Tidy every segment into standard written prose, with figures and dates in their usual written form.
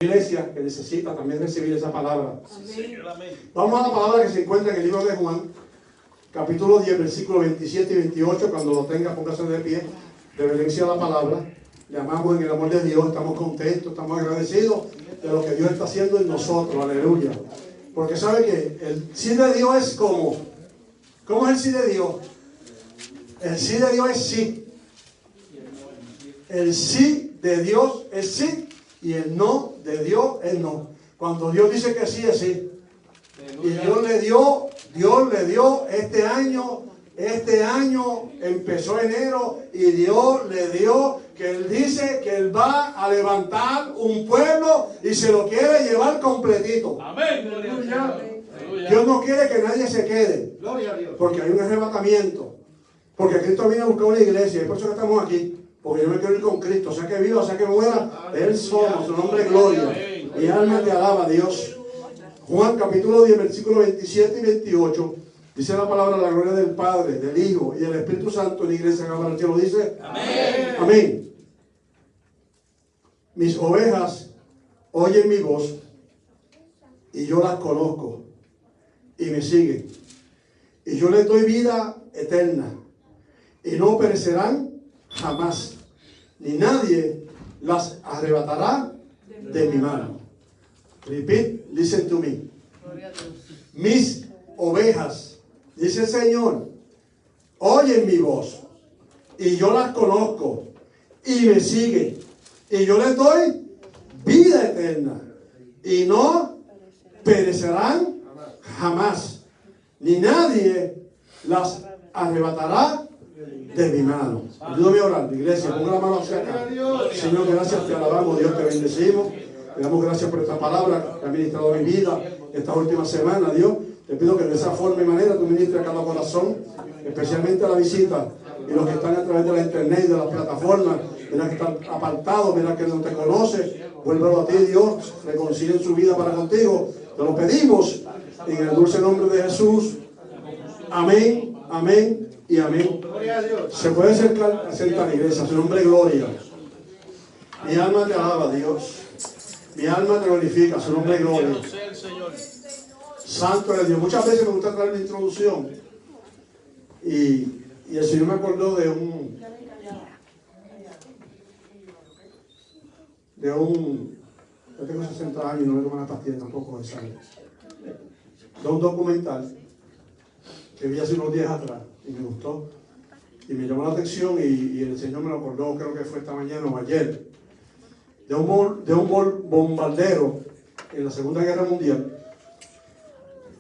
Iglesia que necesita también recibir esa palabra. Amén. Vamos a la palabra que se encuentra en el libro de Juan, capítulo 10, versículos 27 y 28. Cuando lo tenga, póngase de pie, reverencia a la palabra. Le amamos en el amor de Dios, estamos contentos, estamos agradecidos de lo que Dios está haciendo en nosotros. Aleluya. Porque sabe que el sí de Dios es como. ¿Cómo es el sí de Dios? El sí de Dios es sí. El sí de Dios es sí. Y el no de Dios es no. Cuando Dios dice que sí, es sí. Y Dios le dio este año empezó enero y Dios le dio que Él dice que Él va a levantar un pueblo y se lo quiere llevar completito. Amén. Dios no quiere que nadie se quede. Porque hay un arrebatamiento. Porque Cristo viene a buscar una iglesia. Y por eso que estamos aquí. Porque yo me quiero ir con Cristo. Sea que viva, sea que muera, Él solo, su nombre es gloria. Mi alma te alaba, Dios. Juan capítulo 10, versículos 27 y 28. Dice la palabra, la gloria del Padre, del Hijo y del Espíritu Santo en la iglesia que el cielo dice. Amén. Amén. Mis ovejas oyen mi voz y yo las conozco y me siguen. Y yo les doy vida eterna y no perecerán jamás, ni nadie las arrebatará de mi mano. Repeat, listen to me. Mis ovejas, dice el Señor, oyen mi voz y yo las conozco y me siguen y yo les doy vida eterna y no perecerán jamás, ni nadie las arrebatará de mi mano. Ayúdame a orar, iglesia, ponga la mano hacia acá. Señor, gracias, te alabamos, Dios, te bendecimos. Te damos gracias por esta palabra que ha ministrado mi vida esta última semana, Dios. Te pido que de esa forma y manera tú ministres a cada corazón, especialmente a la visita y los que están a través de la internet y de las plataformas. Mira que están apartados, mira que no te conoce. Vuélvelo a ti, Dios. Reconcilien su vida para contigo. Te lo pedimos en el dulce nombre de Jesús. Amén, amén y amén. Se puede acercar a la iglesia, su nombre es gloria. Mi alma te alaba, Dios. Mi alma te glorifica, su nombre es gloria. Santo es Dios. Muchas veces me gusta traer la introducción. Y el Señor me acordó de un yo tengo 60 años y no me tomo la pastilla tampoco de sangre. De un documental que vi hace unos días atrás y me gustó. Y me llamó la atención y el Señor me lo acordó, creo que fue esta mañana o ayer. De un bombardero en la Segunda Guerra Mundial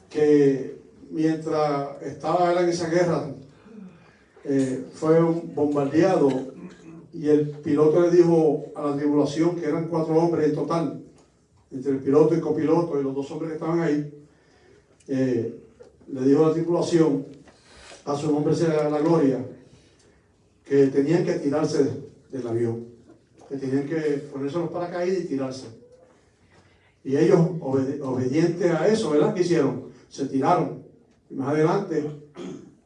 que mientras estaba en esa guerra fue bombardeado y el piloto le dijo a la tripulación, que eran 4 hombres en total, entre el piloto y el copiloto y los 2 hombres que estaban ahí, le dijo a la tripulación, a su nombre sea la gloria, que tenían que tirarse del avión, que tenían que ponerse los paracaídas y tirarse. Y ellos, obedientes a eso, ¿verdad? ¿Qué hicieron? Se tiraron. Y más adelante,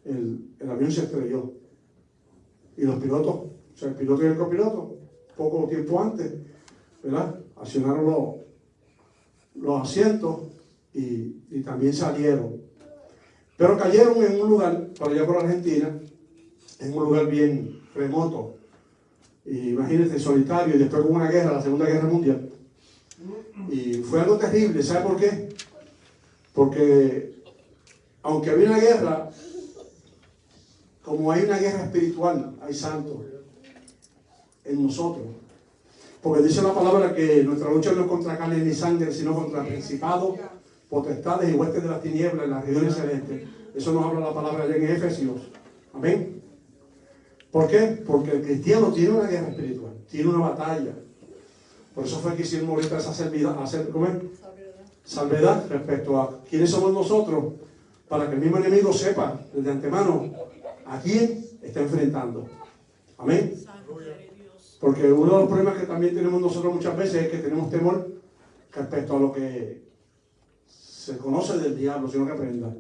el avión se estrelló. Y los pilotos, o sea, el piloto y el copiloto, poco tiempo antes, ¿verdad? Accionaron los asientos y también salieron. Pero cayeron en un lugar, por allá por Argentina, en un lugar bien remoto. Y imagínense, solitario, y después con una guerra, la Segunda Guerra Mundial. Y fue algo terrible, ¿sabe por qué? Porque aunque había una guerra, como hay una guerra espiritual, hay santos en nosotros. Porque dice la palabra que nuestra lucha no es contra carne ni sangre, sino contra principados, potestades y huestes de las tinieblas en las regiones celestes. Eso nos habla la palabra allá en Efesios. Amén. ¿Por qué? Porque el cristiano tiene una guerra espiritual, tiene una batalla. Por eso fue que hicimos ahorita esa salvedad respecto a quiénes somos nosotros, para que el mismo enemigo sepa desde antemano a quién está enfrentando. Amén. Porque uno de los problemas que también tenemos nosotros muchas veces es que tenemos temor respecto a lo que se conoce del diablo, sino que aprenda.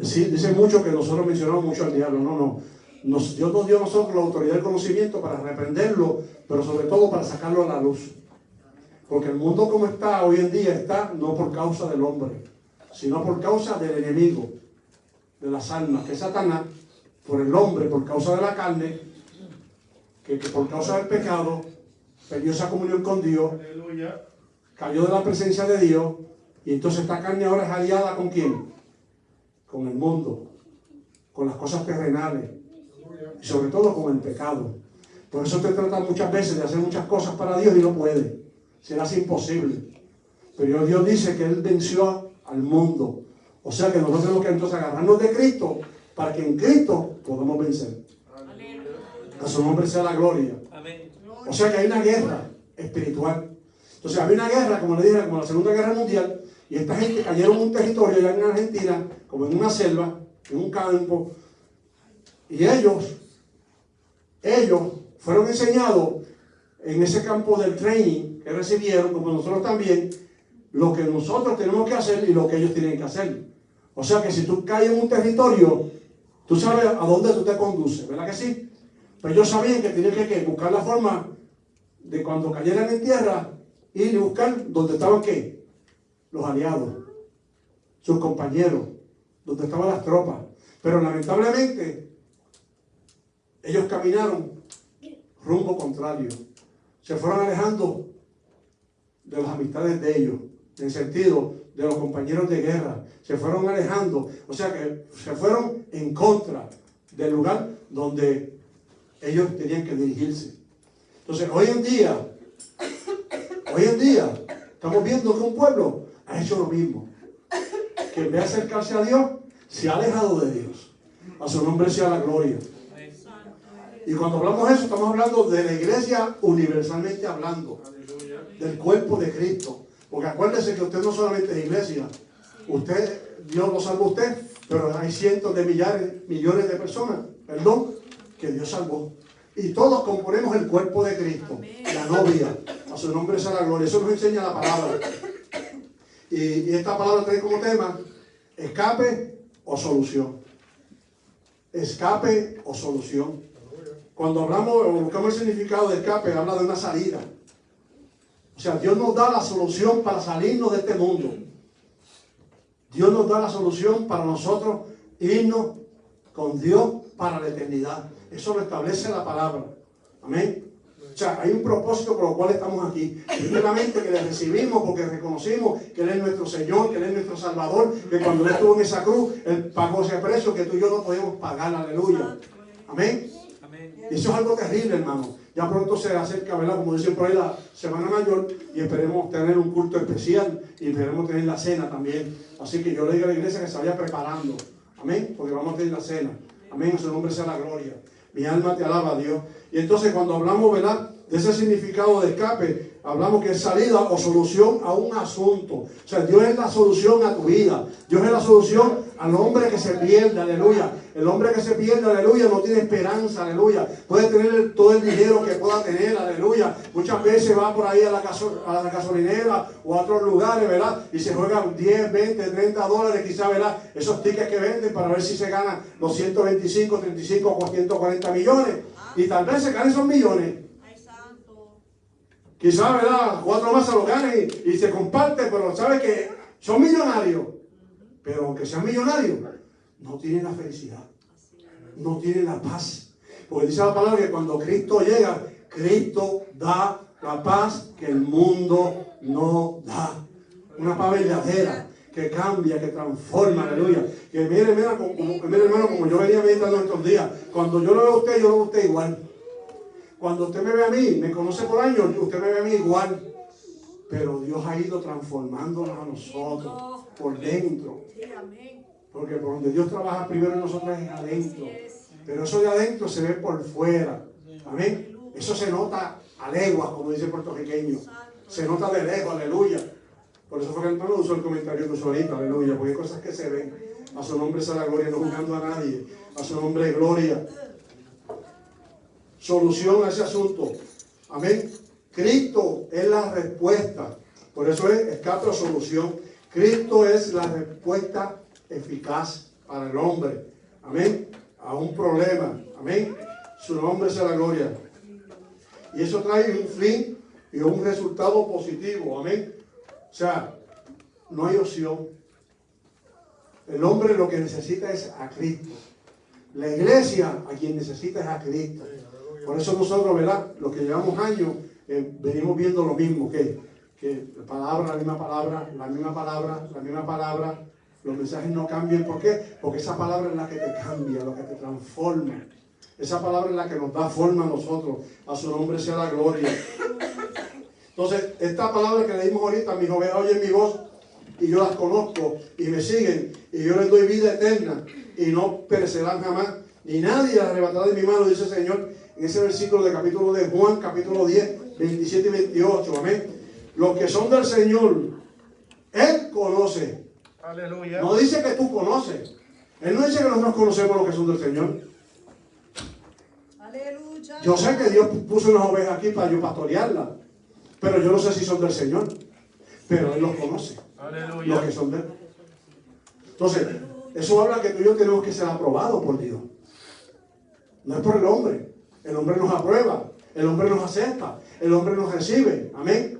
Sí, dicen mucho que nosotros mencionamos mucho al diablo. No. Dios nos dio a nosotros la autoridad del conocimiento para reprenderlo, pero sobre todo para sacarlo a la luz. Porque el mundo como está hoy en día está no por causa del hombre, sino por causa del enemigo, de las almas, que es Satanás, por el hombre, por causa de la carne, que por causa del pecado, perdió esa comunión con Dios, aleluya, cayó de la presencia de Dios, y entonces esta carne ahora es aliada ¿con quién? Con el mundo, con las cosas terrenales, y sobre todo con el pecado. Por eso te trata muchas veces de hacer muchas cosas para Dios y no puede, se le hace imposible. Pero Dios dice que Él venció al mundo. O sea que nosotros tenemos que entonces agarrarnos de Cristo para que en Cristo podamos vencer. A su nombre sea la gloria. O sea que hay una guerra espiritual. Entonces había una guerra, como le dije, como la Segunda Guerra Mundial, y esta gente cayeron en un territorio allá en Argentina, como en una selva, en un campo, y ellos fueron enseñados en ese campo del training que recibieron, como nosotros también, lo que nosotros tenemos que hacer y lo que ellos tienen que hacer. O sea que si tú caes en un territorio, tú sabes a dónde tú te conduces, ¿verdad que sí? Pues ellos sabían que tenían que buscar la forma de cuando cayeran en tierra, ir y buscar donde estaban ¿qué? Los aliados, sus compañeros, donde estaban las tropas. Pero lamentablemente, ellos caminaron rumbo contrario. Se fueron alejando de las amistades de ellos, en el sentido de los compañeros de guerra. Se fueron alejando, o sea que se fueron en contra del lugar donde ellos tenían que dirigirse. Entonces, hoy en día, estamos viendo que un pueblo ha hecho lo mismo. Que en vez de acercarse a Dios, se ha alejado de Dios. A su nombre sea la gloria. Y cuando hablamos de eso, estamos hablando de la iglesia universalmente hablando. Del cuerpo de Cristo. Porque acuérdese que usted no solamente es iglesia. Dios lo salvó a usted, pero hay cientos de millones de personas, que Dios salvó. Y todos componemos el cuerpo de Cristo, la novia. A su nombre sea la gloria. Eso nos enseña la palabra. Y esta palabra trae como tema escape o solución. Escape o solución. Cuando hablamos o buscamos el significado de escape, habla de una salida. O sea, Dios nos da la solución para salirnos de este mundo. Dios nos da la solución para nosotros irnos con Dios para la eternidad. Eso lo establece la palabra. Amén. O sea, hay un propósito por lo cual estamos aquí. Primeramente que le recibimos porque reconocimos que Él es nuestro Señor, que Él es nuestro Salvador, que cuando Él estuvo en esa cruz, Él pagó ese precio que tú y yo no podemos pagar. Aleluya. Amén. Y eso es algo terrible, hermano. Ya pronto se acerca, ¿verdad? Como dicen por ahí, la Semana Mayor, y esperemos tener un culto especial y esperemos tener la cena también. Así que yo le digo a la iglesia que se vaya preparando. Amén. Porque vamos a tener la cena. Amén. A su nombre sea la gloria. Mi alma te alaba, Dios. Y entonces cuando hablamos, ¿verdad?, de ese significado de escape, hablamos que es salida o solución a un asunto. O sea, Dios es la solución a tu vida. Dios es la solución al hombre que se pierde, aleluya. El hombre que se pierde, aleluya, no tiene esperanza, aleluya. Puede tener todo el dinero que pueda tener, aleluya. Muchas veces va por ahí a la gasolinera o a otros lugares, ¿verdad? Y se juegan 10, 20, 30 dólares, quizás, ¿verdad? Esos tickets que venden para ver si se ganan los 125, 35 o 140 millones. Y tal vez se ganen esos millones. Quizás, ¿verdad?, 4 más se lo ganen y se comparte, pero sabe que son millonarios. Pero aunque sean millonarios, no tienen la felicidad, no tienen la paz. Porque dice la palabra que cuando Cristo llega, Cristo da la paz que el mundo no da. Una paz verdadera, que cambia, que transforma, aleluya. Que mire, hermano, como yo venía meditando estos días, cuando yo lo veo a usted, yo lo veo a usted igual. Cuando usted me ve a mí, me conoce por años, usted me ve a mí igual. Pero Dios ha ido transformándonos a nosotros por dentro. Porque por donde Dios trabaja primero en nosotros es adentro. Pero eso de adentro se ve por fuera. Amén. Eso se nota a leguas, como dice el puertorriqueño. Se nota de lejos, aleluya. Por eso fue que el hermano usó el comentario que usó ahorita, aleluya. Porque hay cosas que se ven. A su nombre sea la gloria, no juzgando a nadie. A su nombre gloria. Solución a ese asunto. Amén. Cristo es la respuesta. Por eso es escape o solución. Cristo es la respuesta eficaz para el hombre. Amén. A un problema. Amén. Su nombre sea la gloria. Y eso trae un fin y un resultado positivo. Amén. O sea, no hay opción. El hombre lo que necesita es a Cristo. La iglesia a quien necesita es a Cristo. Por eso nosotros, ¿verdad? Los que llevamos años, venimos viendo lo mismo, que la palabra, la misma palabra, la misma palabra, la misma palabra. Los mensajes no cambian. ¿Por qué? Porque esa palabra es la que te cambia, lo que te transforma. Esa palabra es la que nos da forma a nosotros. A su nombre sea la gloria. Entonces, esta palabra que le dimos ahorita, mis ovejas oyen mi voz y yo las conozco y me siguen y yo les doy vida eterna y no perecerán jamás, ni nadie las arrebatará de mi mano, dice el Señor en ese versículo de capítulo de Juan, capítulo 10, 27 y 28. Amén. Los que son del Señor, Él conoce. Aleluya. No dice que tú conoces. Él no dice que nosotros conocemos los que son del Señor. Aleluya. Yo sé que Dios puso unas ovejas aquí para yo pastorearlas, pero yo no sé si son del Señor. Pero Él los conoce. Aleluya. Los que son de Él. Entonces, eso habla que tú y yo tenemos que ser aprobados por Dios. No es por el hombre. El hombre nos aprueba. El hombre nos acepta. El hombre nos recibe. Amén.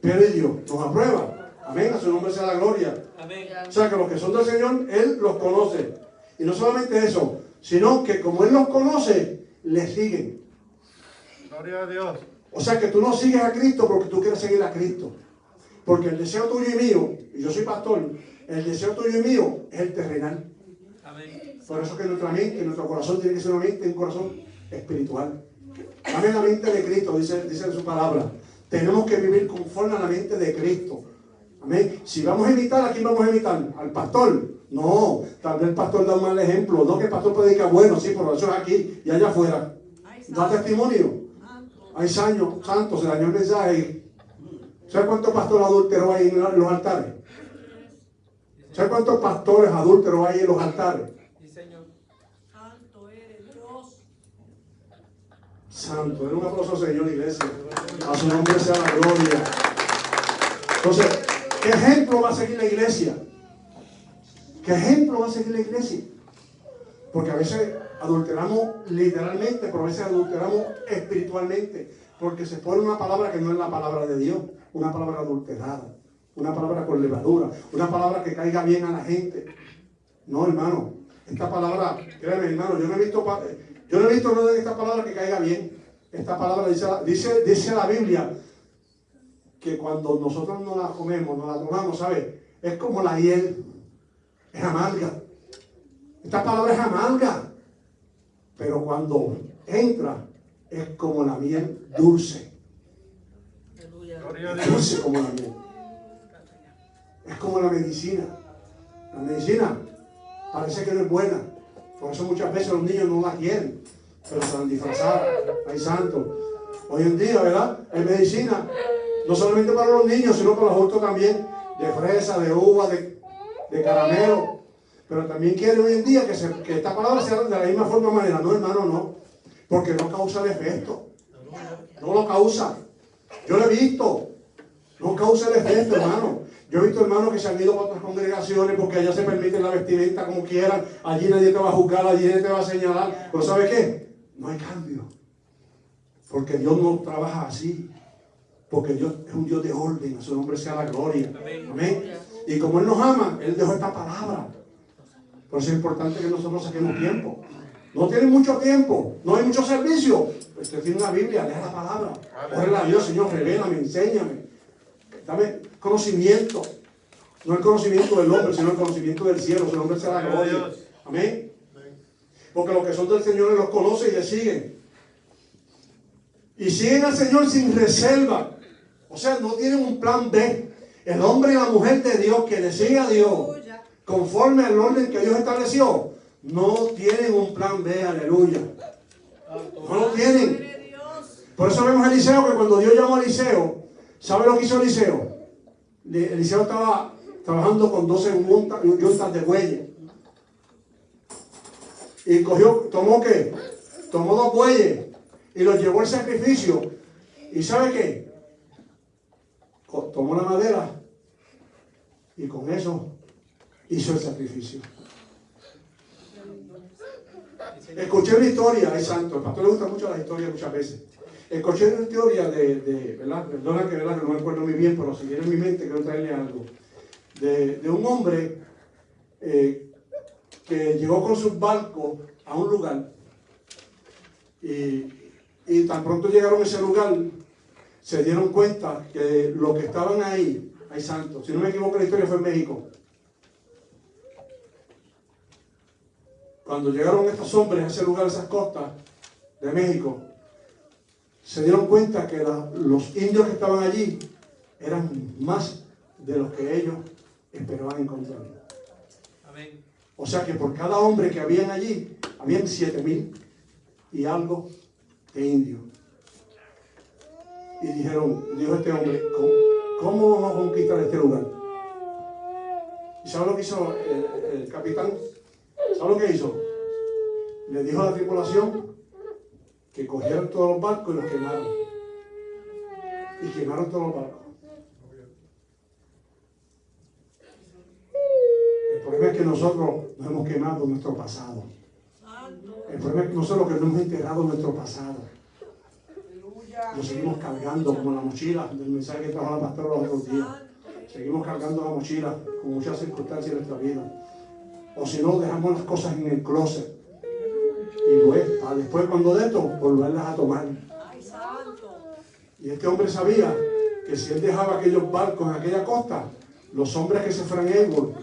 Pero Dios nos aprueba. Amén. A su nombre sea la gloria. Amén. O sea que los que son del Señor, Él los conoce. Y no solamente eso, sino que como Él los conoce, le siguen. Gloria a Dios. O sea que tú no sigues a Cristo porque tú quieres seguir a Cristo. Porque el deseo tuyo y mío, y yo soy pastor, el deseo tuyo y mío es el terrenal. Amén. Por eso que nuestra mente, nuestro corazón tiene que ser una mente, un corazón espiritual. Dame la mente de Cristo, dice en su palabra. Tenemos que vivir conforme a la mente de Cristo. Amén. Si vamos a imitar, ¿a quién vamos a imitar? ¿Al pastor? No, tal vez el pastor da un mal ejemplo. No, que el pastor predica bueno, sí, pero eso es aquí y allá afuera. Da testimonio. Hay santos, se dañó el mensaje. ¿Sabes cuántos pastores adúlteros hay en los altares? ¿Sabes cuántos pastores adúlteros hay en los altares? Sí, Señor. Santo eres Dios. Santo, den un aplauso al Señor, iglesia. A su nombre sea la gloria. Entonces, ¿qué ejemplo va a seguir la iglesia? ¿Qué ejemplo va a seguir la iglesia? Porque a veces adulteramos literalmente, pero a veces adulteramos espiritualmente. Porque se pone una palabra que no es la palabra de Dios. Una palabra adulterada. Una palabra con levadura. Una palabra que caiga bien a la gente. No, hermano. Esta palabra, créeme, hermano, yo no he visto nada de esta palabra que caiga bien. Esta palabra dice la Biblia que cuando nosotros no la comemos, no la tomamos, ¿sabes? Es como la hiel. Es amarga. Esta palabra es amarga. Pero cuando entra, es como la miel dulce. Gloria a Es Dios. dulce como la miel. Es como la medicina. La medicina parece que no es buena. Por eso muchas veces los niños no la quieren. Pero están disfrazadas. Hay santos. Hoy en día, ¿verdad? Hay medicina. No solamente para los niños, sino para los adultos también. De fresa, de uva, de caramelo. Pero también quiere hoy en día que esta palabra sea de la misma forma manera. No, hermano, no. Porque no causa el efecto. No lo causa. Yo lo he visto. No causa el efecto, hermano. Yo he visto hermanos que se han ido a otras congregaciones porque allá se permite la vestimenta como quieran. Allí nadie te va a juzgar, allí nadie te va a señalar. Pero ¿sabe qué? No hay cambio. Porque Dios no trabaja así. Porque Dios es un Dios de orden. A su nombre sea la gloria. Amén. Y como Él nos ama, Él dejó esta palabra. Por eso es importante que nosotros saquemos tiempo. No tienen mucho tiempo, no hay mucho servicio. Usted tiene una Biblia, lea la palabra. Órale a Dios, Señor, revélame, enséñame. Dame conocimiento. No el conocimiento del hombre, sino el conocimiento del cielo. Su nombre será la gloria. Amén. Porque los que son del Señor Él los conoce y le siguen. Y siguen al Señor sin reserva. O sea, no tienen un plan B. El hombre y la mujer de Dios que le sigue a Dios conforme al orden que Dios estableció, no tienen un plan B, aleluya. No lo tienen. Por eso vemos a Eliseo, que cuando Dios llamó a Eliseo, ¿sabe lo que hizo Eliseo? Eliseo estaba trabajando con 12 yuntas de bueyes. Y tomó ¿qué? Tomó 2 bueyes y los llevó al sacrificio. ¿Y sabe qué? Tomó la madera y con eso hizo el sacrificio. Escuché una historia, es santo, al pastor le gusta mucho las historias muchas veces. escuché una teoría ¿verdad? Perdona que, ¿verdad? Que no me acuerdo muy bien, pero si viene en mi mente quiero traerle algo. De un hombre que llegó con sus barcos a un lugar y tan pronto llegaron a ese lugar se dieron cuenta que los que estaban ahí, hay santos, si no me equivoco la historia fue en México. Cuando llegaron estos hombres a ese lugar, a esas costas de México, se dieron cuenta que los indios que estaban allí eran más de los que ellos esperaban encontrar. Amén. O sea que por cada hombre que habían allí, habían 7,000 y algo de indios. Y dijo este hombre, ¿cómo vamos a conquistar este lugar? ¿Y sabe lo que hizo el capitán? ¿Sabe lo que hizo? Le dijo a la tripulación que cogieran todos los barcos y los quemaron. Y quemaron todos los barcos. El problema es que nosotros nos hemos quemado nuestro pasado. El problema es que nosotros que no hemos enterrado nuestro pasado. Lo seguimos cargando como la mochila del mensaje que trajo la pastora los otros días. Seguimos cargando la mochila con muchas circunstancias de nuestra vida. O si no, dejamos las cosas en el closet. Y luego, después cuando de esto, volverlas a tomar. Y este hombre sabía que si él dejaba aquellos barcos en aquella costa, los hombres que se fueran en Eibor,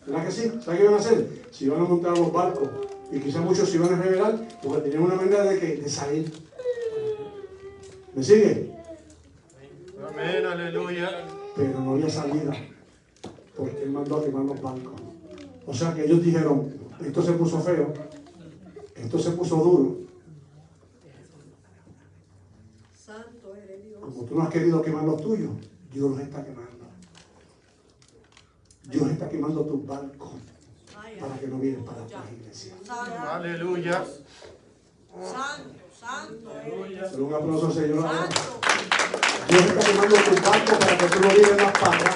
¿verdad que sí? ¿Sabe qué iban a hacer? Se iban a montar a los barcos. Y quizás muchos se iban a rebelar porque tenían una manera de salir. ¿Me sigue? Amén, aleluya. Pero no había salida, porque él mandó a quemar los barcos. O sea que ellos dijeron, esto se puso feo, esto se puso duro. Santo eres Dios. Como tú no has querido quemar los tuyos, Dios los está quemando. Dios está quemando tus barcos para que no vienes para atrás, iglesia. Aleluya. Santo eres. Un aplauso al Señor. Santo. Dios está quemando tus barcos para que tú no vienes más para atrás.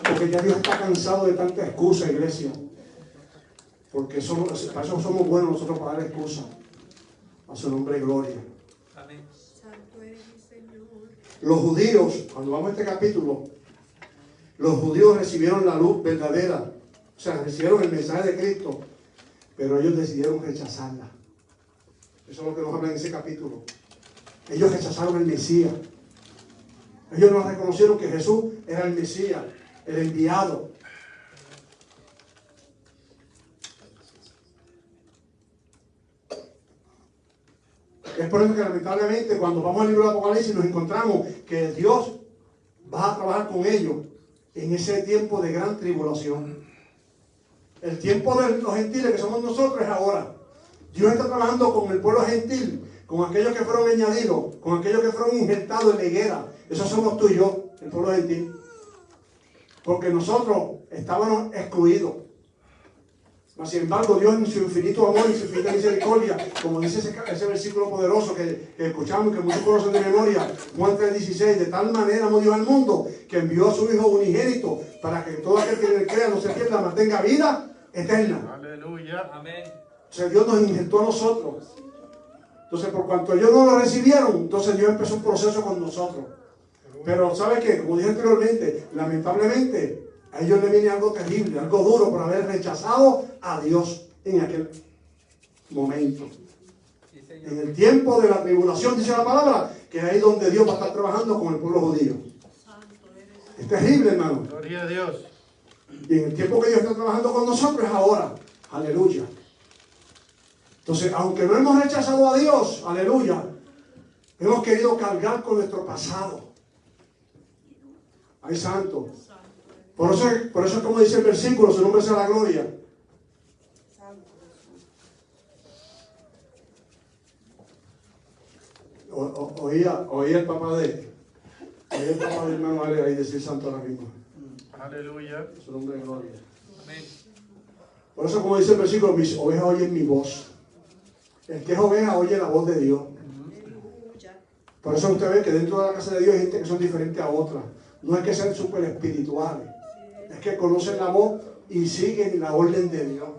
Porque ya Dios está cansado de tanta excusa, iglesia. Porque para eso somos buenos nosotros para dar excusa. A su nombre y gloria. Amén. Santo eres mi Señor. Los judíos, cuando vamos a este capítulo, los judíos recibieron la luz verdadera. O sea, recibieron el mensaje de Cristo. Pero ellos decidieron rechazarla. Eso es lo que nos habla en ese capítulo. Ellos rechazaron el Mesías. Ellos no reconocieron que Jesús era el Mesías, el enviado. Es por eso que lamentablemente cuando vamos al libro de Apocalipsis nos encontramos que Dios va a trabajar con ellos en ese tiempo de gran tribulación. El tiempo de los gentiles que somos nosotros es ahora. Dios está trabajando con el pueblo gentil, con aquellos que fueron añadidos, con aquellos que fueron injertados en la higuera. Esos somos tú y yo, el pueblo gentil. Porque nosotros estábamos excluidos. Mas, sin embargo, Dios en su infinito amor y su infinita misericordia, como dice ese versículo poderoso que escuchamos, que muchos conocen de memoria, Juan 3:16, de tal manera amó Dios al mundo, que envió a su Hijo unigénito, para que todo aquel que en él crea no se pierda, mas tenga vida eterna. Aleluya. Amén. O sea, Dios nos injertó a nosotros. Entonces, por cuanto ellos no lo recibieron, entonces Dios empezó un proceso con nosotros. Pero, ¿sabe qué? Como dije anteriormente, lamentablemente, a ellos les viene algo terrible, algo duro por haber rechazado a Dios en aquel momento. En el tiempo de la tribulación, dice la palabra, que es ahí donde Dios va a estar trabajando con el pueblo judío. Es terrible, hermano. Gloria a Dios. Y en el tiempo que Dios está trabajando con nosotros es ahora. Aleluya. Entonces, aunque no hemos rechazado a Dios, aleluya, hemos querido cargar con nuestro pasado. Ay, santo. Por eso como dice el versículo, su nombre sea la gloria. Oía el papá de hermano Ale ahí decir santo ahora mismo. Aleluya. Su nombre es gloria. Amén. Por eso como dice el versículo, mis ovejas oyen mi voz. El que es oveja oye la voz de Dios. Por eso usted ve que dentro de la casa de Dios hay gente que son diferentes a otras. No es que sean súper espirituales. Es que conocen la voz y siguen la orden de Dios.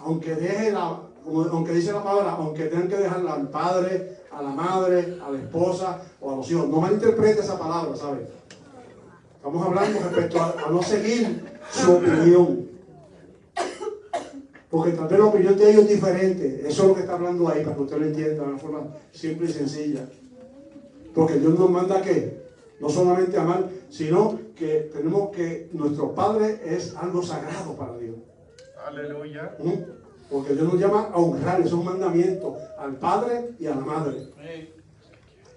Aunque dice la palabra, aunque tengan que dejarla al padre, a la madre, a la esposa o a los hijos. No malinterprete esa palabra, ¿sabe? Estamos hablando respecto a no seguir su opinión. Porque tal vez la opinión de ellos es diferente. Eso es lo que está hablando ahí, para que usted lo entienda de una forma simple y sencilla. Porque Dios nos manda que no solamente amar, sino que tenemos que nuestro Padre es algo sagrado para Dios. Aleluya. Porque Dios nos llama a honrar, eso es un mandamiento al Padre y a la Madre.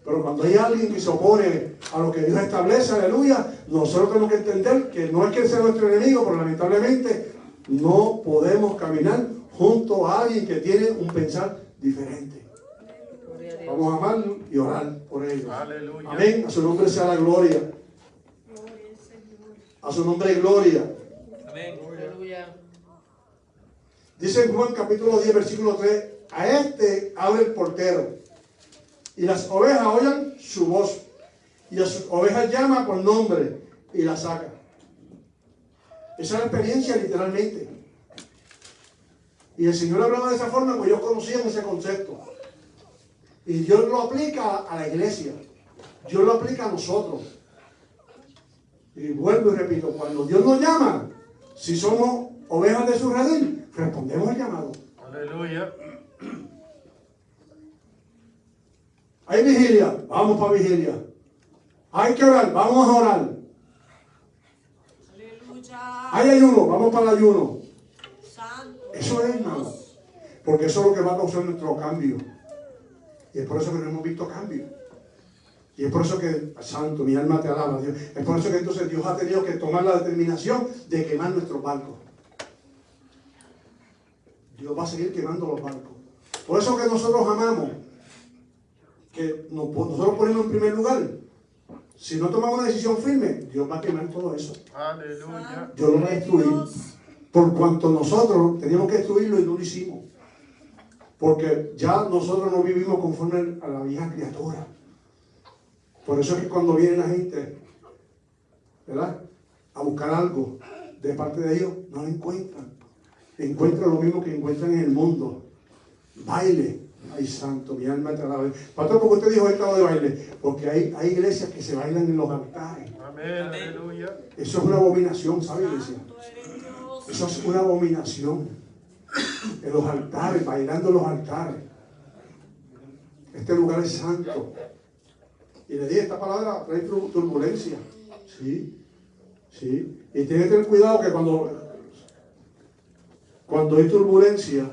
Pero cuando hay alguien que se opone a lo que Dios establece, aleluya, nosotros tenemos que entender que no es que sea nuestro enemigo, pero lamentablemente no podemos caminar junto a alguien que tiene un pensar diferente. Vamos a amarlo y orar por ellos. Aleluya. Amén. A su nombre sea la gloria. Gloria al Señor. A su nombre gloria. Amén. Aleluya. Dice en Juan capítulo 10, versículo 3, a este abre el portero, y las ovejas oyen su voz, y a sus ovejas llama por nombre, y las saca. Esa es la experiencia literalmente. Y el Señor hablaba de esa forma, porque ellos conocían ese concepto. Y Dios lo aplica a la iglesia. Dios lo aplica a nosotros. Y vuelvo y repito, cuando Dios nos llama, si somos ovejas de su redil, respondemos al llamado. Aleluya. Hay vigilia, vamos para vigilia. Hay que orar, vamos a orar. Aleluya. Hay ayuno, vamos para el ayuno. Santo. Eso es, hermano. Porque eso es lo que va a causar nuestro cambio. Y es por eso que no hemos visto cambio. Y es por eso que, santo, mi alma te alaba, Dios. Es por eso que entonces Dios ha tenido que tomar la determinación de quemar nuestros barcos. Dios va a seguir quemando los barcos. Por eso que nosotros amamos, que nosotros ponemos en primer lugar. Si no tomamos una decisión firme, Dios va a quemar todo eso. Aleluya. Dios lo va a destruir. Por cuanto nosotros teníamos que destruirlo y no lo hicimos. Porque ya nosotros no vivimos conforme a la vieja criatura. Por eso es que cuando viene la gente, ¿verdad?, a buscar algo de parte de Dios, no lo encuentran. Encuentran lo mismo que encuentran en el mundo. Baile. Ay, santo, mi alma te alaba. Pastor, ¿por qué usted dijo estado de baile? Porque hay iglesias que se bailan en los altares. Amén. Aleluya. Eso es una abominación, ¿sabe, iglesia? Santo eres Dios. Eso es una abominación. En los altares, bailando en los altares. Este lugar es santo. Y le dije, esta palabra trae turbulencia. Sí, sí. Y tiene que tener cuidado que cuando hay turbulencia,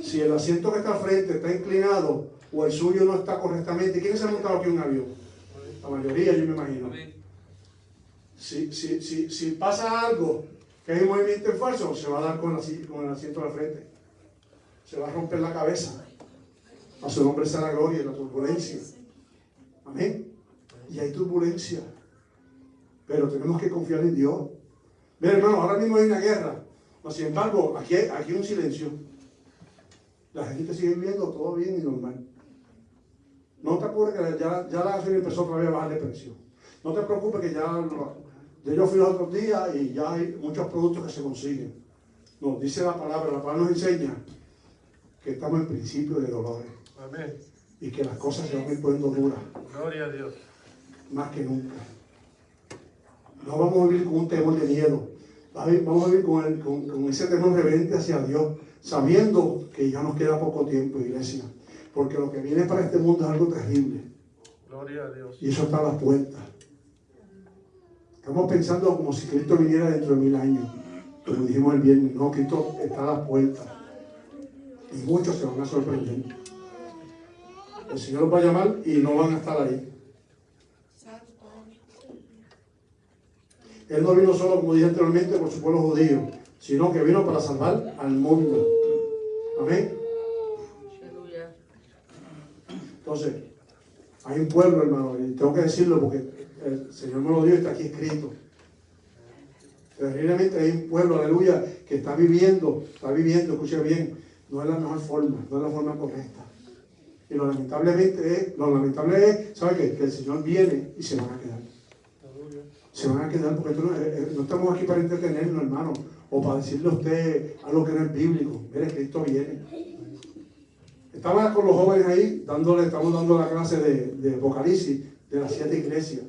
si el asiento que está al frente está inclinado o el suyo no está correctamente, ¿quiénes se han montado aquí en un avión? La mayoría, yo me imagino. Si pasa algo, que hay un movimiento en falso, se va a dar con el asiento de la frente. Se va a romper la cabeza. A su nombre sea la gloria y la turbulencia. Amén. Y hay turbulencia. Pero tenemos que confiar en Dios. Mira, hermano, ahora mismo hay una guerra. Sin embargo, aquí hay un silencio. La gente sigue viviendo todo bien y normal. No te apures que ya la gasolina empezó otra vez a bajar de precio. No te preocupes que yo fui los otros días y ya hay muchos productos que se consiguen. Nos dice la palabra nos enseña que estamos en principio de dolores. Amén. Y que las cosas se van a ir poniendo duras. Gloria a Dios. Más que nunca. No vamos a vivir con un temor de miedo. Vamos a vivir con ese temor reverente hacia Dios, sabiendo que ya nos queda poco tiempo, iglesia. Porque lo que viene para este mundo es algo terrible. Gloria a Dios. Y eso está a las puertas. Estamos pensando como si Cristo viniera dentro de 1000 años. Como dijimos el viernes. No, Cristo está a las puertas. Y muchos se van a sorprender. El Señor los va a llamar y no van a estar ahí. Santo eres Dios. Él no vino solo, como dije anteriormente, por su pueblo judío, sino que vino para salvar al mundo. Amén. Aleluya. Entonces, hay un pueblo, hermano, y tengo que decirlo porque el Señor me lo dio y está aquí escrito. Terriblemente hay un pueblo, aleluya, que está viviendo, escuche bien, no es la mejor forma, no es la forma correcta. Y lo lamentable es, ¿sabe qué? Que el Señor viene y se van a quedar. Se van a quedar porque no estamos aquí para entretenernos, hermano, o para decirle a usted algo que no es bíblico. Mire, Cristo viene. Estaba con los jóvenes ahí, estamos dando la clase de Apocalipsis de las 7 iglesias.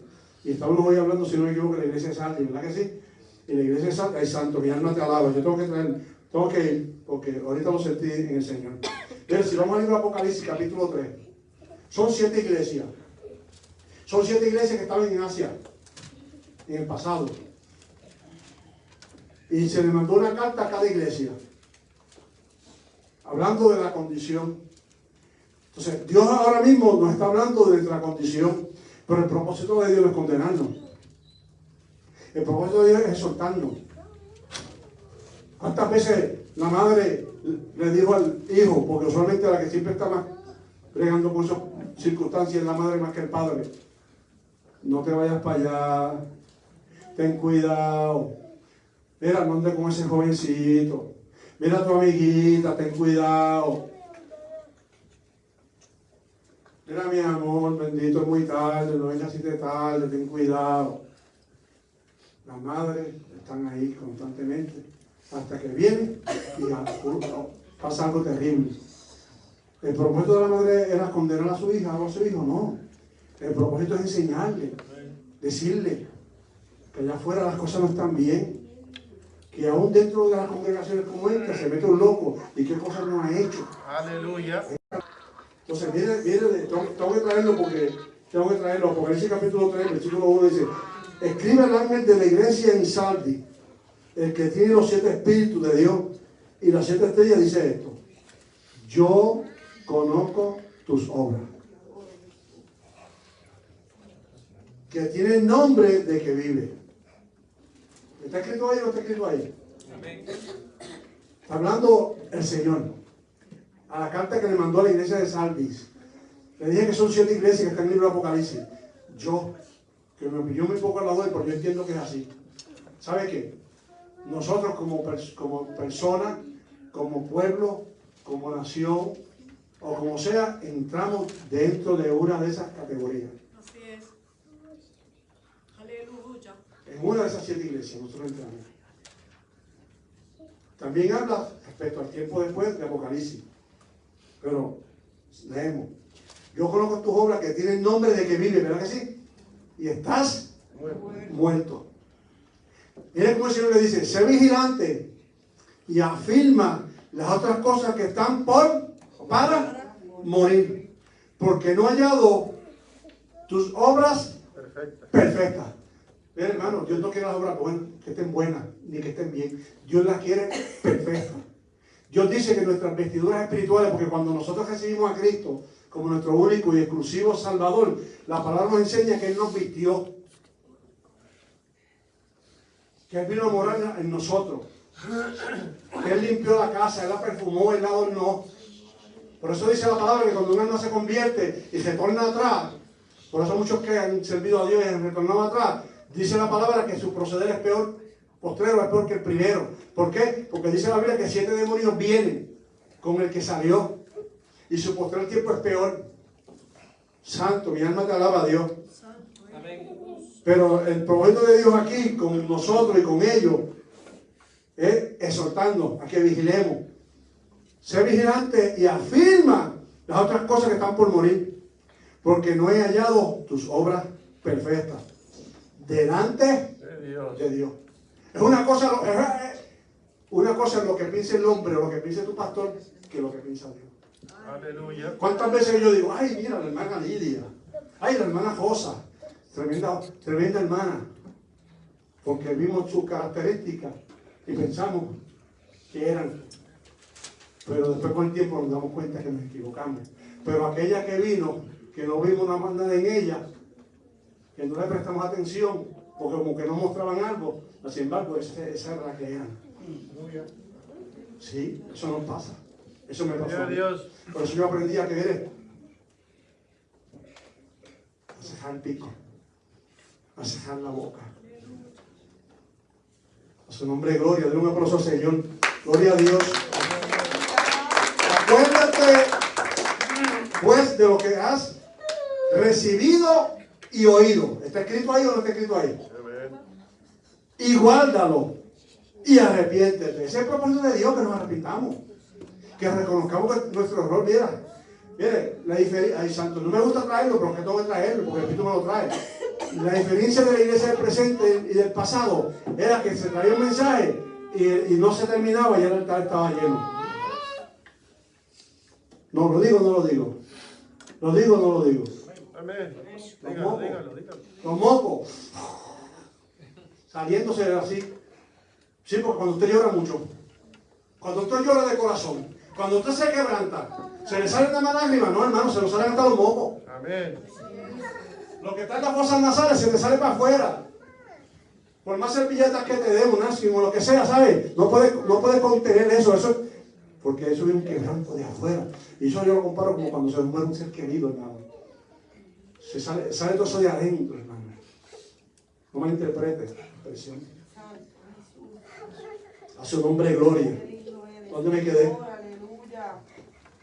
Y estábamos hoy hablando, si no me equivoco, de la iglesia de Sardis, ¿verdad que sí? Y la iglesia de Sardis, ay santo, mi alma te alaba. Yo tengo que ir, porque ahorita lo sentí en el Señor. Pero si vamos a ir a Apocalipsis, capítulo 3, son 7 iglesias. Son 7 iglesias que estaban en Asia, en el pasado. Y se le mandó una carta a cada iglesia, hablando de la condición. Entonces, Dios ahora mismo nos está hablando de nuestra condición, pero el propósito de Dios no es condenarnos. El propósito de Dios es exhortarnos. ¿Cuántas veces la madre le dijo al hijo, porque usualmente la que siempre está más bregando con esas circunstancias es la madre más que el padre? No te vayas para allá, ten cuidado. Mira, no andes con ese jovencito. Mira a tu amiguita, ten cuidado. Mira, mi amor, bendito, es muy tarde, no vengas así de tarde, ten cuidado. Las madres están ahí constantemente hasta que vienen y pasa algo terrible. El propósito de la madre era condenar a su hija o a su hijo, no. El propósito es enseñarle, decirle que allá afuera las cosas no están bien. Que aún dentro de las congregaciones como esta se mete un loco y qué cosas no ha hecho. Aleluya. Entonces, tengo que traerlo porque tengo que traerlo. Apocalipsis capítulo 3, versículo 1 dice: escribe al ángel de la iglesia en Sardis, el que tiene los 7 espíritus de Dios y las 7 estrellas, dice esto: yo conozco tus obras, que tiene el nombre de que vive. ¿Está escrito ahí o no está escrito ahí? Amén. Está hablando el Señor a la carta que le mandó a la iglesia de Sardis. Le dije que son 7 iglesias que están en el libro de Apocalipsis. Yo, que mi opinión muy poco la doy, pero yo entiendo que es así. ¿Sabe qué? Nosotros como persona, como pueblo, como nación, o como sea, entramos dentro de una de esas categorías. Así es. Aleluya. En una de esas 7 iglesias nosotros entramos. También habla respecto al tiempo después de Apocalipsis. Pero leemos: yo conozco tus obras, que tienen nombre de que vive, ¿verdad que sí? Y estás muerto. Mira cómo el Señor le dice: sé vigilante y afirma las otras cosas que están para morir, porque no he hallado tus obras perfectas. Mira, hermano, Dios no quiere las obras buenas, que estén buenas, ni que estén bien. Dios las quiere perfectas. Dios dice que nuestras vestiduras espirituales, porque cuando nosotros recibimos a Cristo como nuestro único y exclusivo Salvador, la palabra nos enseña que Él nos vistió, que Él vino a morar en nosotros, que Él limpió la casa, Él la perfumó, Él la adornó. Por eso dice la palabra que cuando un alma se convierte y se torna atrás, por eso muchos que han servido a Dios y han retornado atrás, dice la palabra que su proceder es peor, postrero es peor que el primero. ¿Por qué? Porque dice la Biblia que 7 demonios vienen con el que salió y su postrer tiempo es peor. Santo, mi alma te alaba a Dios. Amén. Pero el propósito de Dios aquí con nosotros y con ellos es exhortando a que vigilemos. Sé vigilante y afirma las otras cosas que están por morir, porque no he hallado tus obras perfectas delante de Dios. Es una cosa lo que piensa el hombre o lo que piensa tu pastor, que lo que piensa Dios. Aleluya. ¿Cuántas veces yo digo: ay, mira la hermana Lidia, ay, la hermana Josa, tremenda hermana? Porque vimos sus características y pensamos que eran, pero después con el tiempo nos damos cuenta que nos equivocamos. Pero aquella que vino, que no vimos nada en ella, que no le prestamos atención, porque como que no mostraban algo, sin embargo, esa era la que eran. Sí, eso no pasa. Eso me pasó a mí. Por eso yo aprendí a querer a cejar el pico, a cejar la boca. A su nombre, gloria. Denle un aplauso al Señor. Gloria a Dios. Acuérdate, pues, de lo que has recibido y oído. ¿Está escrito ahí o no está escrito ahí? Y guárdalo y arrepiéntete. Ese es el propósito de Dios, que nos arrepintamos, que reconozcamos nuestro error. Mira, Mire, la diferencia, ay santo, no me gusta traerlo, pero que tengo que traerlo, porque el Espíritu me lo trae. La diferencia de la iglesia del presente y del pasado era que se traía un mensaje y no se terminaba y el altar estaba lleno. No, ¿lo digo o no lo digo? ¿Lo digo o no lo digo? Amén. Los Dígalo, mocos. dígalo, dígalo. Los mocos saliéndose así. Sí, porque cuando usted llora mucho, cuando usted llora de corazón, cuando usted se quebranta, se le salen nada más lágrimas, no hermano, se le salen hasta los mocos. Amén. Lo que está en las fosas nasales se le sale para afuera. Por más servilletas que te den, un ácido o lo que sea, ¿sabes? No puede contener eso, porque eso es un quebranto de afuera. Y eso yo lo comparo como cuando se muere un ser querido, hermano. Sale todo eso de adentro, hermano. No malinterprete la expresión. A su nombre, gloria. ¿Dónde me quedé?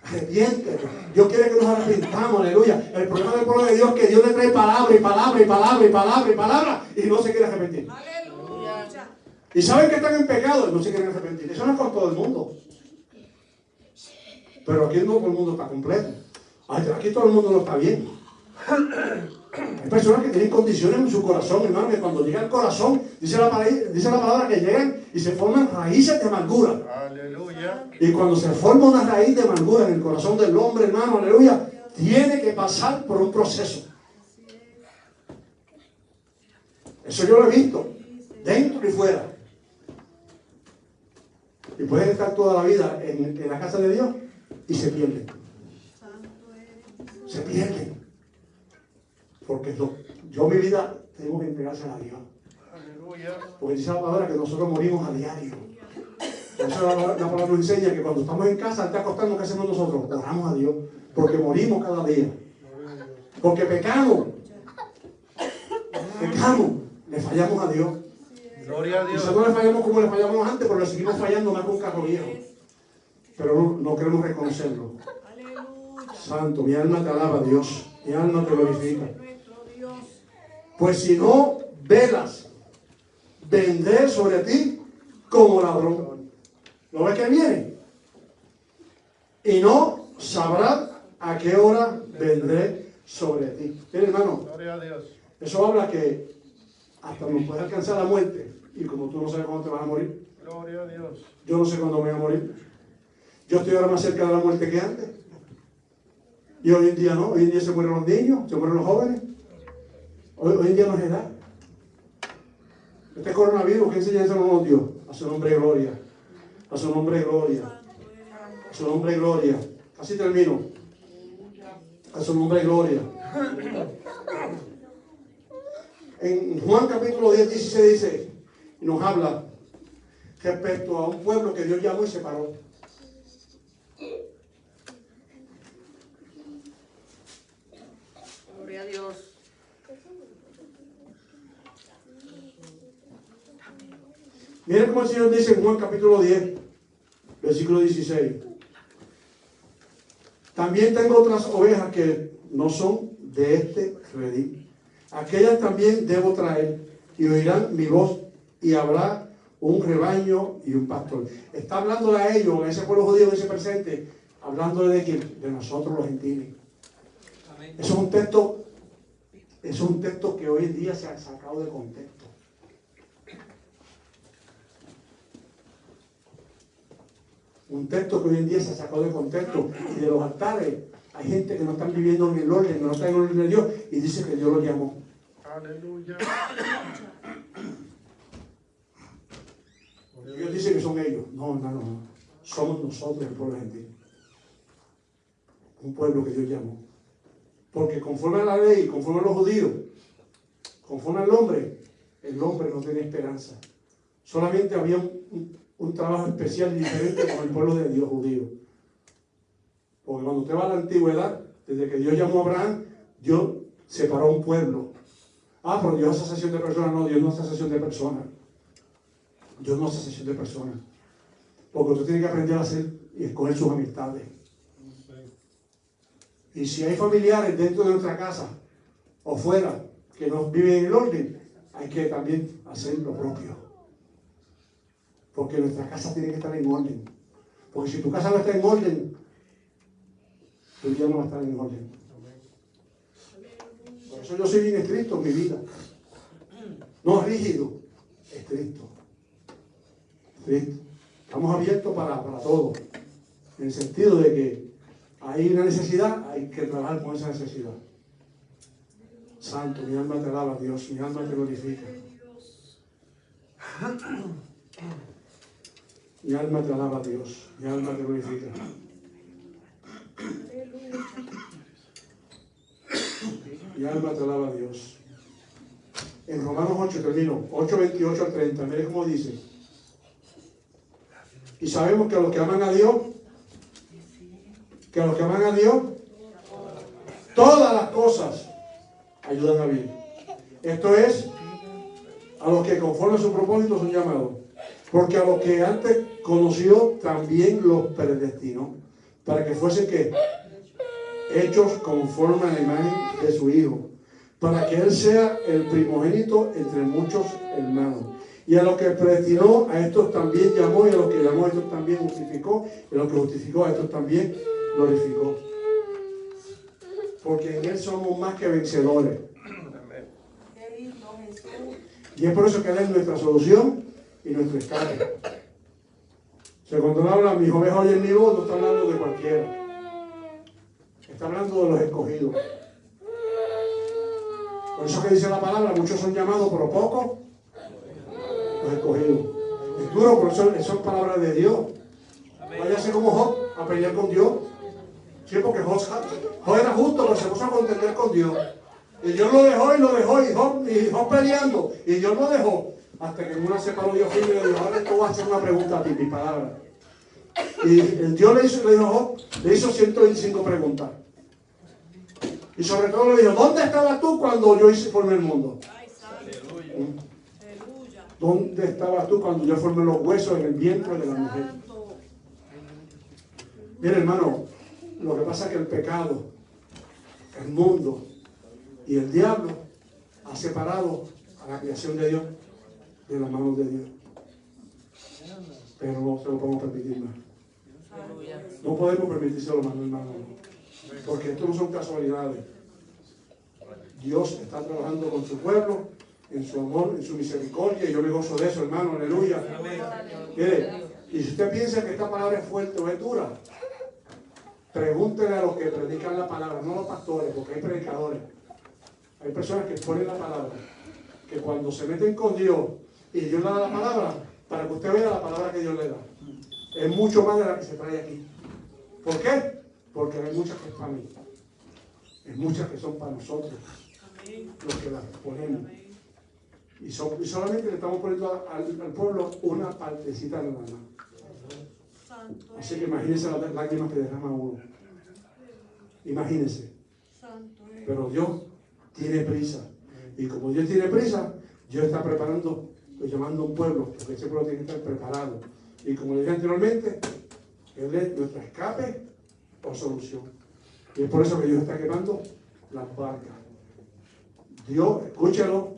Arrepiéntete. Dios quiere que nos arrepintamos, aleluya. El problema del pueblo de Dios es que Dios le trae palabra y palabra y palabra y palabra y palabra y no se quiere arrepentir. Aleluya. Y saben que están en pecado y no se quieren arrepentir. Eso no es con todo el mundo. Pero aquí no todo el mundo está completo. Aquí todo el mundo no está bien. Hay personas que tienen condiciones en su corazón, hermano, que cuando llega el corazón, dice la palabra que llegan y se forman raíces de amargura. Aleluya. Y cuando se forma una raíz de amargura en el corazón del hombre, hermano, aleluya, tiene que pasar por un proceso. Eso yo lo he visto, dentro y fuera. Y pueden estar toda la vida en la casa de Dios y se pierden. Se pierden. Porque yo mi vida tengo que entregársela a Dios. Aleluya. Porque dice la palabra que nosotros morimos a diario. Por eso la palabra nos enseña que cuando estamos en casa, antes de acostarnos, ¿qué hacemos nosotros? Oramos a Dios. Porque morimos cada día. Porque pecamos. Pecamos. Le fallamos a Dios. Gloria a Dios. Quizás no le fallamos como le fallamos antes, pero le seguimos fallando más con un carro viejo. Pero no queremos reconocerlo. Santo, mi alma te alaba, Dios. Mi alma te glorifica. Pues si no velas, vendré sobre ti como ladrón. ¿Lo ves que viene? Y no sabrás a qué hora vendré sobre ti. Mira, hermano, Gloria a Dios. eso habla que hasta nos puede alcanzar la muerte. Y como tú no sabes cuándo te vas a morir, Gloria a Dios. yo no sé cuándo me voy a morir. Yo estoy ahora más cerca de la muerte que antes. Y hoy en día no. Hoy en día se mueren los niños, se mueren los jóvenes. Hoy en día no es edad. Este coronavirus, ¿qué enseñanza nos dio? A su nombre gloria. A su nombre gloria. A su nombre gloria. Casi termino. A su nombre gloria. En Juan capítulo 10, 16 dice, y nos habla respecto a un pueblo que Dios llamó y separó. Gloria a Dios. Miren cómo el Señor dice en Juan capítulo 10, versículo 16. También tengo otras ovejas que no son de este redil. Aquellas también debo traer y oirán mi voz y habrá un rebaño y un pastor. Está hablándole a ellos, a ese pueblo judío, en ese presente, hablándole de quién, de nosotros los gentiles. Eso es un texto que hoy en día se ha sacado de contexto. Un texto que hoy en día se ha sacado de contexto. Y de los altares hay gente que no están viviendo en el orden, que no está en el orden de Dios y dice que Dios lo llamó. Aleluya. Dios dice que son ellos. No, hermano, no. Somos nosotros el pueblo gentil. Un pueblo que Dios llamó. Porque conforme a la ley, conforme a los judíos, conforme al hombre, el hombre no tiene esperanza. Solamente había un trabajo especial y diferente con el pueblo de Dios judío. Porque cuando usted va a la antigüedad, desde que Dios llamó a Abraham, Dios separó a un pueblo. Ah, pero Dios hace asociación de personas. No, Dios no hace asociación de personas. Dios no hace asociación de personas. Porque usted tiene que aprender a hacer y escoger sus amistades. Y si hay familiares dentro de nuestra casa o fuera que no viven en el orden, hay que también hacer lo propio. Porque nuestra casa tiene que estar en orden. Porque si tu casa no está en orden, tu vida no va a estar en orden. Por eso yo soy bien estricto en mi vida. No rígido, estricto. Estricto. Estamos abiertos para todo. En el sentido de que hay una necesidad, hay que trabajar con esa necesidad. Santo, mi alma te alaba, Dios, mi alma te glorifica. Mi alma te alaba, Dios, mi alma te glorifica. Mi alma te alaba, Dios. En Romanos 8, termino, 8, 28 al 30, mire cómo dice. Y sabemos que a los que aman a Dios, todas las cosas ayudan a bien. Esto es, a los que conforme a su propósito son llamados. Porque a los que antes conoció, también los predestinó, para que fuesen ¿qué? Hechos conforme a la imagen de su Hijo, para que Él sea el primogénito entre muchos hermanos. Y a los que predestinó, a estos también llamó, y a los que llamó, a estos también justificó, y a los que justificó, a estos también glorificó. Porque en Él somos más que vencedores. Y es por eso que Él es nuestra solución y nuestro escape. O sea, cuando Él habla, mis ovejas oyen mi voz, no está hablando de cualquiera. Está hablando de los escogidos. Por eso que dice la palabra, muchos son llamados, pero pocos los escogidos. Es duro, pero eso son palabras de Dios. Váyase como Job a pelear con Dios. Sí, porque Job era justo, pero se puso a contender con Dios. Y Dios lo dejó, y Job peleando. Y Dios lo dejó. Hasta que en una se paró Dios firme y le dijo, ahora tú vas a hacer una pregunta a ti, mis palabras. Y el Dios le dijo a Job, le hizo 125 preguntas. Y sobre todo le dijo, ¿dónde estabas tú cuando yo formé el mundo? ¿Dónde estabas tú cuando yo formé los huesos en el vientre de la mujer? Mira, hermano, lo que pasa es que el pecado, el mundo y el diablo ha separado a la creación de Dios de las manos de Dios. Pero no se lo podemos permitir más. No podemos permitírselo más, hermano. Porque esto no son casualidades. Dios está trabajando con su pueblo, en su amor, en su misericordia, y yo me gozo de eso, hermano, aleluya. Mire, y si usted piensa que esta palabra es fuerte o es dura, pregúntele a los que predican la palabra, no a los pastores, porque hay predicadores. Hay personas que ponen la palabra, que cuando se meten con Dios y Dios le da la palabra, para que usted vea la palabra que Dios le da, es mucho más de la que se trae aquí. ¿Por qué? Porque hay muchas que es para mí, hay muchas que son para nosotros, los que las ponemos. Y solamente le estamos poniendo al pueblo una partecita de la mano. Así que imagínense las lágrimas que derrama uno. Imagínense. Pero Dios tiene prisa. Y como Dios tiene prisa, Dios está preparando, llamando a un pueblo, porque ese pueblo tiene que estar preparado. Y como le dije anteriormente, Él es nuestro escape o solución. Y es por eso que Dios está quemando las barcas. Dios, escúchelo.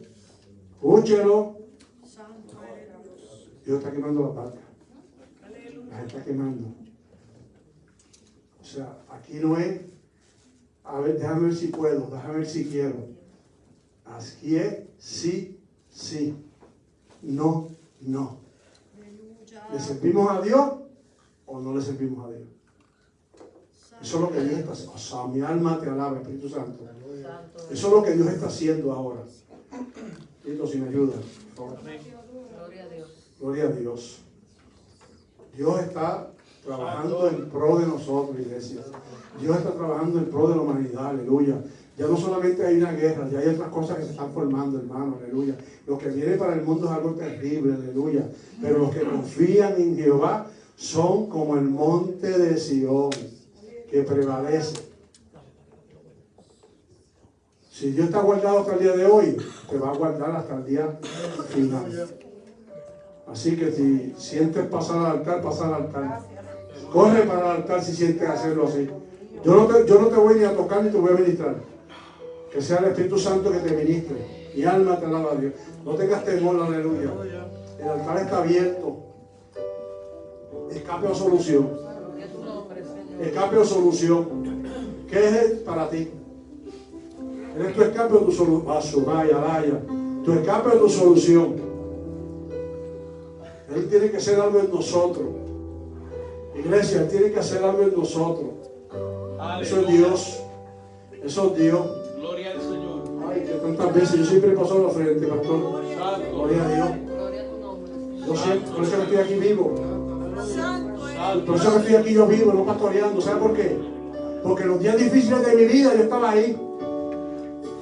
Dios está quemando las barcas. Las está quemando. O sea, aquí no es, a ver, déjame ver si puedo, déjame ver si quiero. Aquí es sí, sí. No, no. ¿Le servimos a Dios o no le servimos a Dios? Eso es lo que Dios está haciendo. O sea, mi alma te alaba, Espíritu Santo. Eso es lo que Dios está haciendo ahora. Espíritu, si me ayuda, por favor. Gloria a Dios. Gloria a Dios. Dios está trabajando en pro de nosotros, iglesia. Dios está trabajando en pro de la humanidad, aleluya. Ya no solamente hay una guerra, ya hay otras cosas que se están formando, hermano, aleluya. Lo que viene para el mundo es algo terrible, aleluya. Pero los que confían en Jehová son como el monte de Sión, que prevalece. Si Dios está guardado hasta el día de hoy, te va a guardar hasta el día final. Así que si sientes pasar al altar, pasar al altar. Corre para el altar si sientes hacerlo así. Yo no te voy ni a tocar ni te voy a ministrar. Que sea el Espíritu Santo que te ministre. Mi alma te alaba a Dios. No tengas temor, aleluya. El altar está abierto. Escape o solución. Escape o solución. ¿Qué es Él para ti? Él es tu escape o tu solución. Tu escape o tu solución. Él tiene que hacer algo en nosotros. Iglesia, Él tiene que hacer algo en nosotros. Eso es Dios. Eso es Dios. Gloria al Señor. Ay, que tantas veces yo siempre paso a la frente, pastor. Santo. Gloria a Dios. Gloria a tu nombre. Yo siempre, por eso que estoy aquí vivo. Santo es Por eso que estoy aquí yo vivo, no pastoreando. ¿Sabe por qué? Porque los días difíciles de mi vida yo estaba ahí,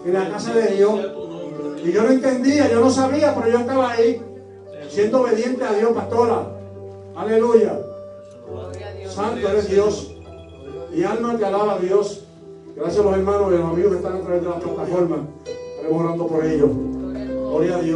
en la casa de Dios. Sea tu nombre. Y yo no entendía, yo no sabía, pero yo estaba ahí, siendo obediente a Dios, pastora. Aleluya. Gloria a Dios. Santo eres Dios. Mi alma te alaba a Dios. Gracias a los hermanos y a los amigos que están a través de las plataformas. Estaremos orando por ellos. Gloria a tu nombre. Gloria a Dios.